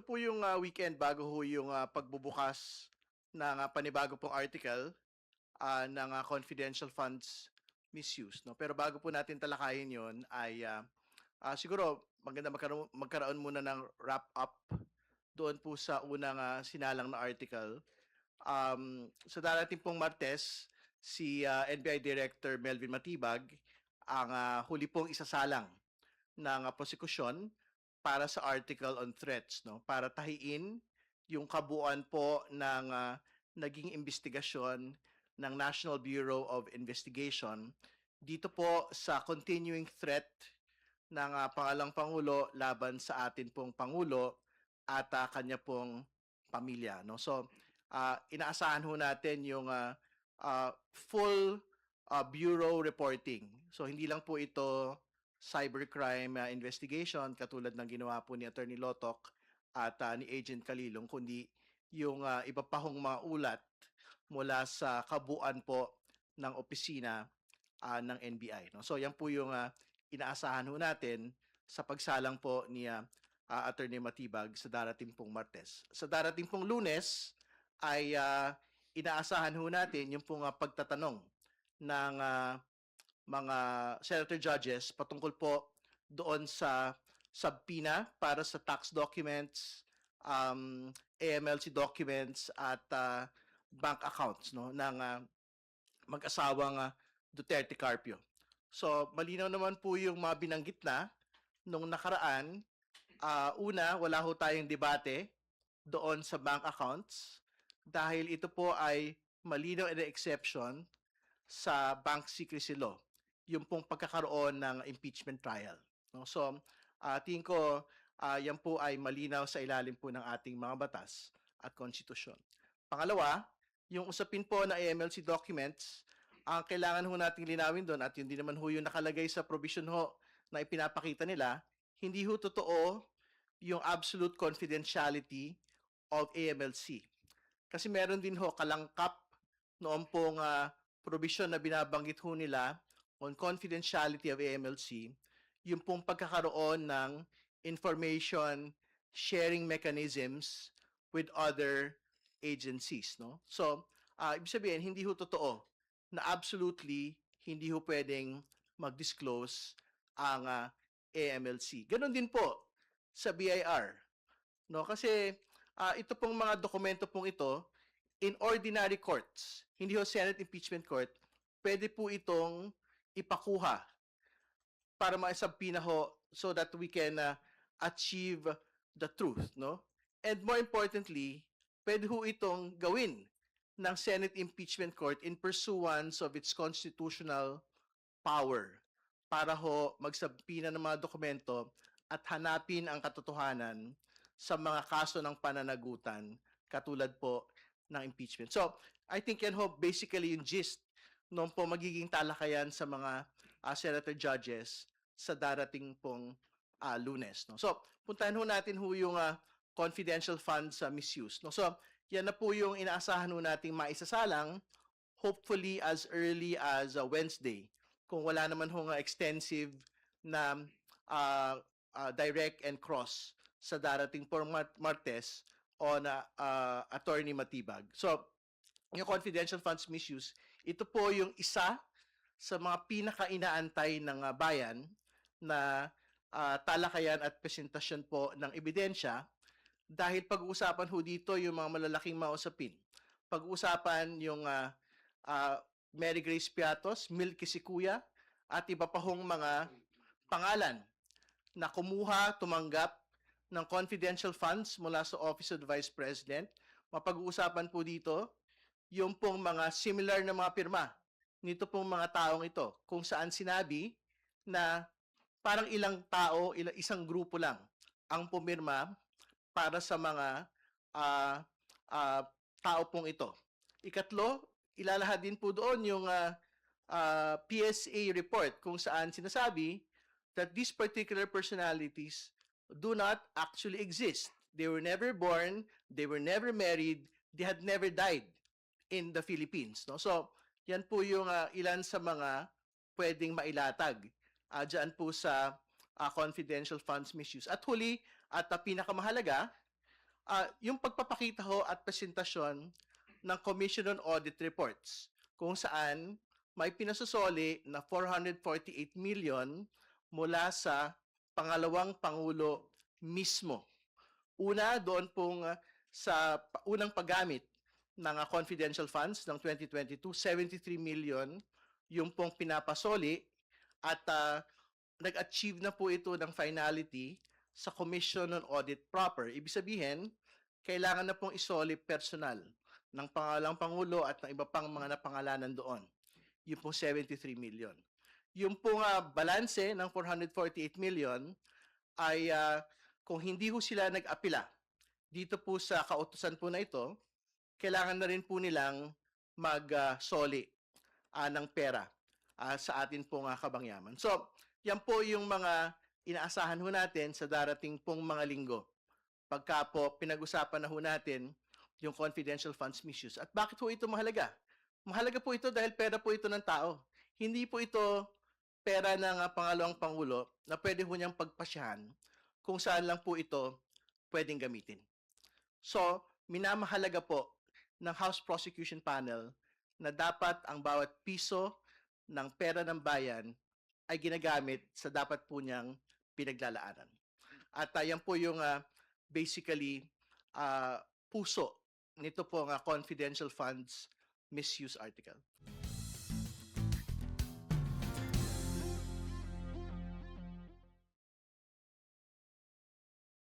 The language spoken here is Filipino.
po yung weekend bago ho yung pagbubukas ng panibago pong article ng confidential funds misuse. No? Pero bago po natin talakayin yon ay siguro maganda magkaroon muna ng wrap-up doon po sa unang sinalang na article. Sa darating pong Martes, si NBI Director Melvin Matibag ang huli pong isasalang ng prosekusyon para sa article on threats, no, para tahiin yung kabuuan po ng naging investigasyon ng National Bureau of Investigation dito po sa continuing threat ng pangalang Pangulo laban sa atin pong Pangulo at kanya pong pamilya, no. So inaasahan ho natin yung full bureau reporting. So hindi lang po ito cybercrime investigation katulad ng ginawa po ni Attorney Lotok at ni Agent Kalilong, kundi yung iba pa hong mga ulat mula sa kabuuan po ng opisina ng NBI. No? So yan po yung inaasahan ho natin sa pagsalang po ni Attorney Matibag sa darating pong Martes. Sa darating pong Lunes ay inaasahan ho natin yung pong pagtatanong ng mga senator judges patungkol po doon sa subpoena para sa tax documents, AMLC documents at bank accounts, no, ng mag-asawang Duterte Carpio. So malinaw naman po yung mga binanggit na nung nakaraan. Una, wala ho tayong debate doon sa bank accounts dahil ito po ay malinaw and exception sa bank secrecy law, yung pong pagkakaroon ng impeachment trial. No? So, tingin ko yan po ay malinaw sa ilalim po ng ating mga batas at konstitusyon. Pangalawa, yung usapin po na AMLC documents, ang kailangan ho nating linawin doon at yun din naman ho yung nakalagay sa provision ho na ipinapakita nila, hindi ho totoo yung absolute confidentiality of AMLC. Kasi meron din ho kalangkap noon pong provision na binabanggit ho nila on confidentiality of AMLC, yung pong pagkakaroon ng information sharing mechanisms with other agencies. No? So, ibig sabihin, hindi ho totoo na absolutely hindi ho pwedeng mag-disclose ang AMLC. Ganon din po sa BIR. No? Kasi ito pong mga dokumento pong ito, in ordinary courts, hindi ho Senate Impeachment Court, pwede po itong ipakuha para maisabpina ho so that we can achieve the truth, no? And more importantly, pwede ho itong gawin ng Senate Impeachment Court in pursuance of its constitutional power para ho magsabpina ng mga dokumento at hanapin ang katotohanan sa mga kaso ng pananagutan katulad po ng impeachment. So, I think yan ho basically yung gist noon po magiging talakayan sa mga senator judges sa darating pong Lunes. No? So, puntahan ho natin ho yung confidential funds misuse. No? So, yan na po yung inaasahan ho nating maisasalang hopefully as early as Wednesday. Kung wala naman ho extensive na direct and cross sa darating pong Martes on Attorney Matibag. So, yung confidential funds misuse, ito po yung isa sa mga pinaka-inaantay ng bayan na talakayan at presentasyon po ng ebidensya dahil pag-uusapan ho dito yung mga malalaking mausapin. Pag-uusapan yung Mary Grace Piatos, Milky Sikuya, at iba pa hong mga pangalan na kumuha, tumanggap ng confidential funds mula sa Office of the Vice President. Mapag-uusapan po dito yung pong mga similar na mga pirma nito pong mga taong ito kung saan sinabi na parang ilang tao, isang grupo lang ang pumirma para sa mga tao pong ito. Ikatlo, ilalahad din po doon yung PSA report kung saan sinasabi that these particular personalities do not actually exist. They were never born, they were never married, they had never died in the Philippines. No? So, yan po yung ilan sa mga pwedeng mailatag dyan po sa confidential funds misuse. At huli, at pinakamahalaga, Yung pagpapakita ho at presentasyon ng Commission on Audit Reports kung saan may pinasosoli na 448 million mula sa pangalawang Pangulo mismo. Una, doon pong unang paggamit ng confidential funds ng 2022, 73 million yung pong pinapasoli at nag-achieve na po ito ng finality sa Commission on Audit proper. Ibig sabihin, kailangan na pong isoli personal ng pangalang Pangulo at ng iba pang mga napangalanan doon. Yung pong 73 million. Yung pong balanse ng 448 million ay kung hindi ho sila nag-apila dito po sa kautusan po na ito, kailangan na rin po nilang mag-soli ng pera sa atin pong kabangyaman. So, yan po yung mga inaasahan ho natin sa darating pong mga linggo. Pagka po pinag-usapan na ho natin yung confidential funds misuse. At bakit po ito mahalaga? Mahalaga po ito dahil pera po ito ng tao. Hindi po ito pera ng pangalawang Pangulo na pwede ho niyang pagpasyahan kung saan lang po ito pwedeng gamitin. So, minamahalaga po ng House Prosecution Panel na dapat ang bawat piso ng pera ng bayan ay ginagamit sa dapat po niyang pinaglalaanan. At yan po yung basically puso nito po ang confidential funds misuse article.